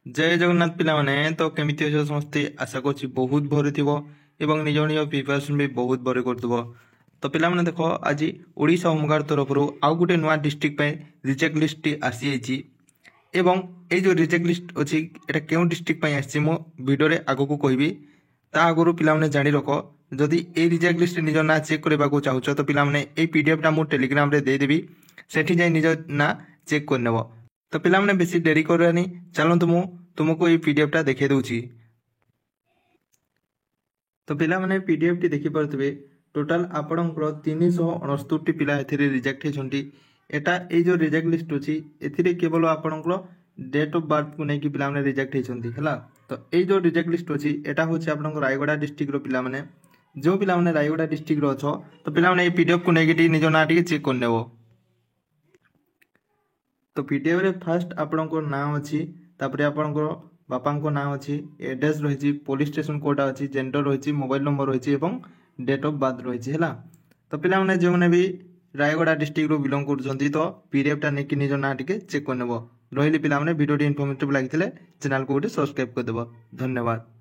जय जगन्नाथ पिला माने तो केमिति अछ समस्ते आशा करछि बहुत भरे थिबो एवं निज निज प्रिपरेशन भी बहुत भरे करथबो। तो पिला माने देखो आज ओडिशा होमगार्ड तरफ आउ गुटे नुआ डिस्ट्रिक्ट पे रिजेक्ट लिस्ट आसी आइछि एवं ए जो रिजेक्ट लिस्ट अछि एटा केउ डिस्ट्रिक्ट पे आछि मो वीडियो रे आगो को कहबी ता आगरो पिला माने जानि रखो। जदि ए रिजेक्ट लिस्ट निज ना चेक करबा को चाहूछ तो पिला माने ए पीडीएफ टा मो टेलीग्राम रे दे देबी सेठी जाय निज ना चेक कर नेबो। तो पिला माने बेसी देरी करवानी चलंतु मु तुमको ये पीडीएफ टा देखे दूची। तो पिला माने पीडीएफ टी देखि परतबे टोटल आपणकर 369 पिला एथिरे रिजेक्ट हेछंती। एटा ए जो रिजेक्ट लिस्ट अछि एथिरे केवल आपणकर डेट ऑफ बर्थ को नै कि पिला माने रिजेक्ट हेछंती हला। तो ए जो रिजेक्ट लिस्ट अछि एटा होछि आपणकर रायगड़ा डिस्ट्रिक्ट रो पिला माने जो पिला माने रायगड़ा डिस्ट्रिक्ट रो अछो तो पिला माने ए पीडीएफ को नै कि निज ना टिके चेक कर नेबो। तो पीडीएफ रे फर्स्ट आपणकर नाम अछि तापरे आपणकर बापांको नाम अछि एड्रेस रहिछि पुलिस स्टेशन कोडा अछि जेंडर रहिछि मोबाइल नंबर रहिछि एवं डेट ऑफ बर्थ रहिछि हला। तो पिला माने जे माने भी रायगड़ा डिस्ट्रिक्ट रो बिलोंग करजंती तो पीडीएफ टा नेकि निज ना टिके चेक कर नेबो। रहिली पिला माने वीडियो टी इन्फॉर्मेटिव लागितले चैनल को गोटे सब्सक्राइब कर देबो। धन्यवाद।